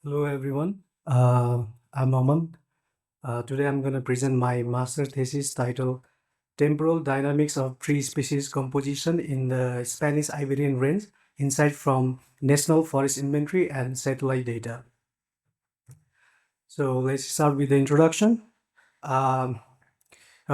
Hello everyone, I'm Aman. Today I'm going to present my master thesis titled Temporal Dynamics of Tree Species Composition in the Spanish Iberian Range, Insight from National Forest Inventory and Satellite Data. So let's start with the introduction. Um,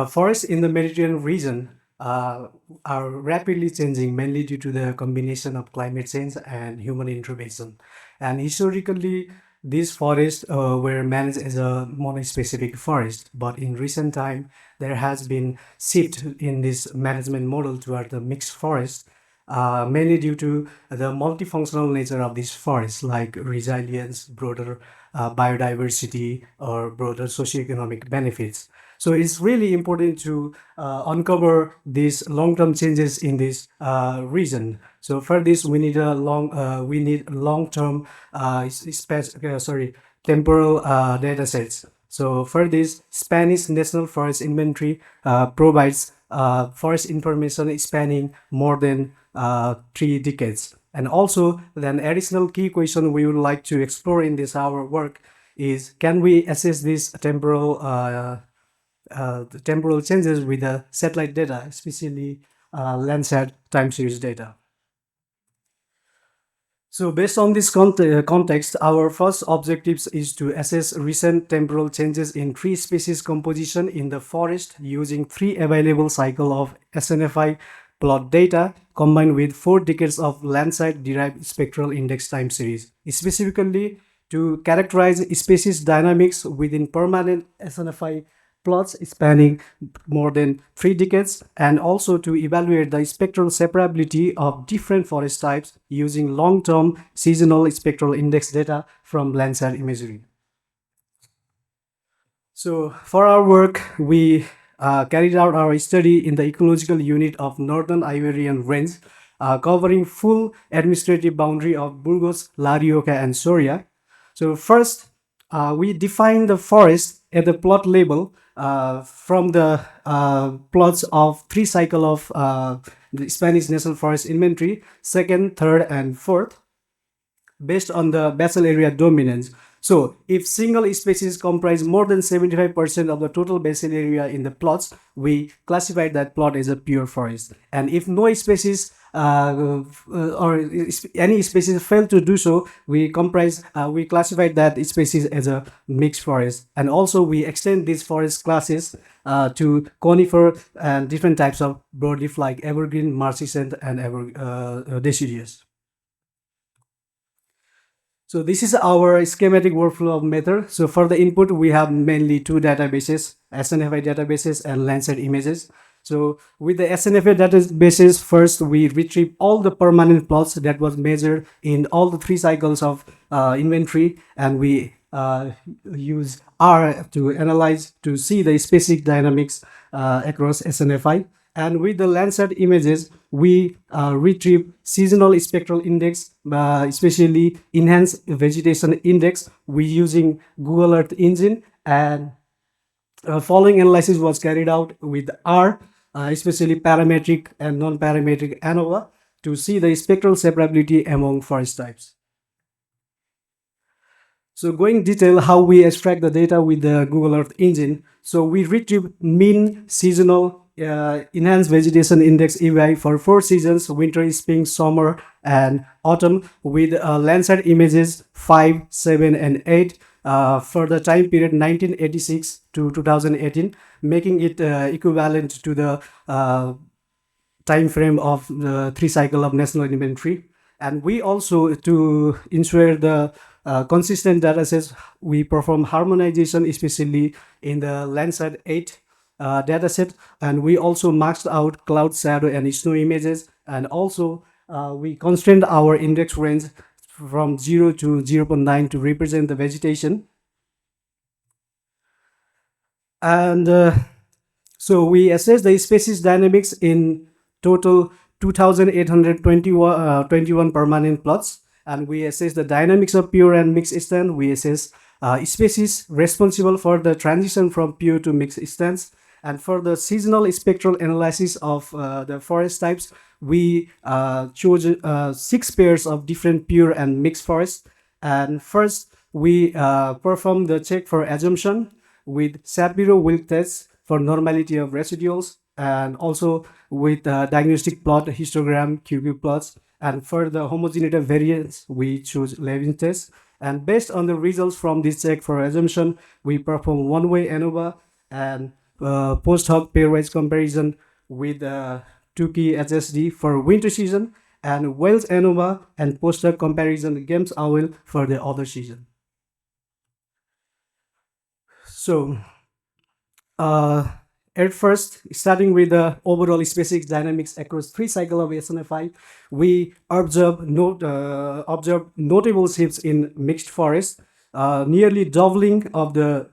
Forests in the Mediterranean region are rapidly changing, mainly due to the combination of climate change and human intervention. And historically, these forests were managed as a monospecific forest, but in recent time, there has been shift in this management model toward the mixed forest, mainly due to the multifunctional nature of these forests, like resilience, broader biodiversity, or broader socioeconomic benefits. So it's really important to uncover these long-term changes in this region. So for this, we need long-term temporal data sets. So for this, Spanish National Forest Inventory provides forest information spanning more than 3 decades. And also, then additional key question we would like to explore in this our work is, can we assess this the temporal changes with the satellite data, especially Landsat time series data. So based on this context, our first objectives is to assess recent temporal changes in tree species composition in the forest using 3 available cycle of SNFI plot data combined with 4 decades of Landsat derived spectral index time series, specifically to characterize species dynamics within permanent SNFI plots spanning more than 3 decades, and also to evaluate the spectral separability of different forest types using long-term seasonal spectral index data from Landsat imagery. So for our work, we carried out our study in the ecological unit of Northern Iberian Range, covering full administrative boundary of Burgos, La Rioja, and Soria. So first, we define the forest at the plot level from the plots of 3 cycle of the Spanish National Forest Inventory, second, third, and fourth, based on the basal area dominance. So if single species comprise more than 75% of the total basal area in the plots, we classify that plot as a pure forest. And if no species or any species fail to do so, we classify that species as a mixed forest. And also we extend these forest classes to conifer and different types of broadleaf like evergreen, marchescent, and deciduous. So this is our schematic workflow of method. So for the input, we have mainly 2 databases, SNFI databases and Landsat images. So with the SNFA databases, first we retrieve all the permanent plots that was measured in all the 3 cycles of inventory, and we use R to analyze to see the specific dynamics across SNFI. And with the Landsat images, we retrieve seasonal spectral index, especially enhanced vegetation index. We using Google Earth Engine, and following analysis was carried out with R, especially parametric and non-parametric ANOVA, to see the spectral separability among forest types. So going detail how we extract the data with the Google Earth Engine. So we retrieve mean seasonal enhanced vegetation index EVI for 4 seasons: winter, spring, summer, and autumn, with Landsat images 5, 7, and 8 for the time period 1986 to 2018, making it equivalent to the time frame of the 3 cycle of national inventory. And we also, to ensure the consistent data sets, we perform harmonization, especially in the Landsat 8 dataset, and we also maxed out cloud, shadow, and snow images, and also we constrained our index range from 0 to 0.9 to represent the vegetation. And so we assess the species dynamics in total 2,821 permanent plots, and we assess the dynamics of pure and mixed stand. We assess species responsible for the transition from pure to mixed stands. And for the seasonal spectral analysis of the forest types, we chose 6 pairs of different pure and mixed forests. And first, we perform the check for assumption with Shapiro Wilk test for normality of residuals, and also with diagnostic plot histogram QQ plots. And for the homogeneity variance, we choose Levin test. And based on the results from this check for assumption, we perform one-way ANOVA and post hoc pairwise comparison with Tukey HSD for winter season, and Wales ANOVA and post hoc comparison Games OWL for the other season. So uh, at first, starting with the overall species dynamics across 3 cycles of SNFI, we observe notable shifts in mixed forest, nearly doubling of the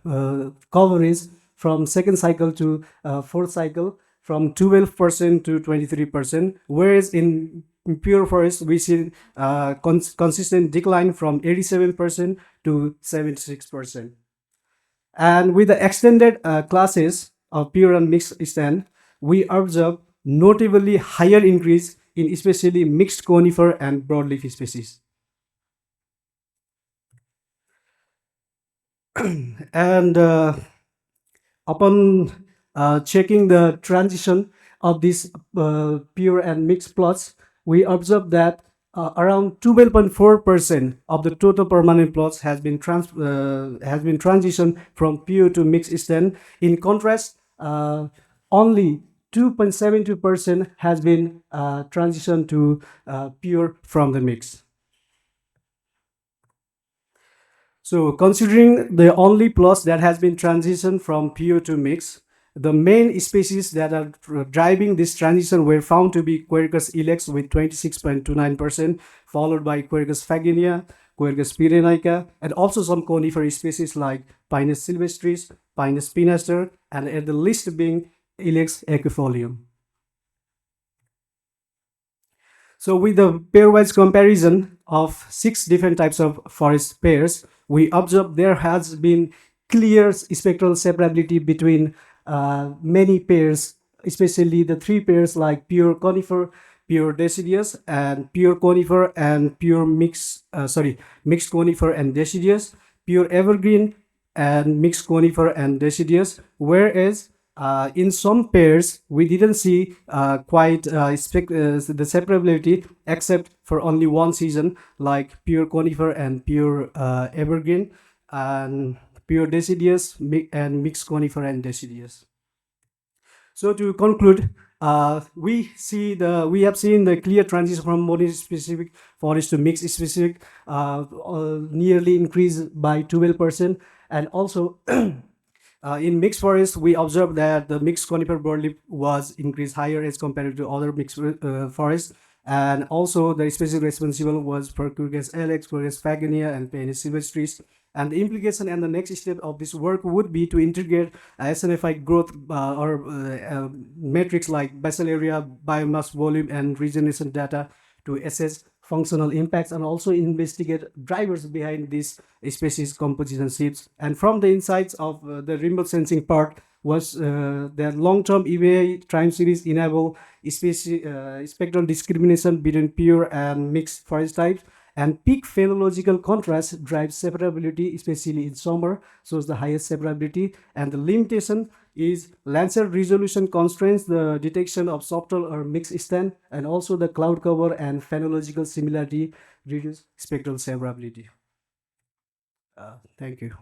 coverage from second cycle to fourth cycle, from 12% to 23%, whereas in pure forest we see consistent decline from 87% to 76%. And with the extended classes of pure and mixed stand, we observe notably higher increase in especially mixed conifer and broadleaf species. And upon checking the transition of these pure and mixed plots, we observe that around 12.4% of the total permanent plots has been transitioned from pure to mixed stand. In contrast, only 2.72% has been transitioned to pure from the mix. So considering the only plots that has been transitioned from pure to mix, the main species that are driving this transition were found to be Quercus ilex with 26.29%, followed by Quercus faginia, Quercus pyrenaica, and also some conifer species like Pinus sylvestris, Pinus pinaster, and at the least being Ilex equifolium. So with the pairwise comparison of 6 different types of forest pairs, we observe there has been clear spectral separability between many pairs, especially the 3 pairs like pure conifer, pure deciduous, and pure conifer and pure mixed conifer and deciduous, pure evergreen and mixed conifer and deciduous, whereas in some pairs, we didn't see quite the separability except for only one season, like pure conifer and pure evergreen, and pure deciduous and mixed conifer and deciduous. So to conclude, we have seen the clear transition from monospecific forest to mixed specific, nearly increased by 12%, and also in mixed forest, we observed that the mixed conifer broadleaf was increased higher as compared to other mixed forests. And also the species responsible was for Quercus alex, Quercus faginia, and Pinus sylvestris. And the implication and the next step of this work would be to integrate SNFI growth metrics like basal area, biomass volume, and regeneration data to assess functional impacts and also investigate drivers behind these species composition shifts. And from the insights of the remote sensing part was that long-term EVA time series enable spectral discrimination between pure and mixed forest types, and peak phenological contrast drives separability, especially in summer, shows the highest separability. And the limitation is Landsat resolution constraints the detection of subtle or mixed stand, and also the cloud cover and phenological similarity reduce spectral separability. Thank you.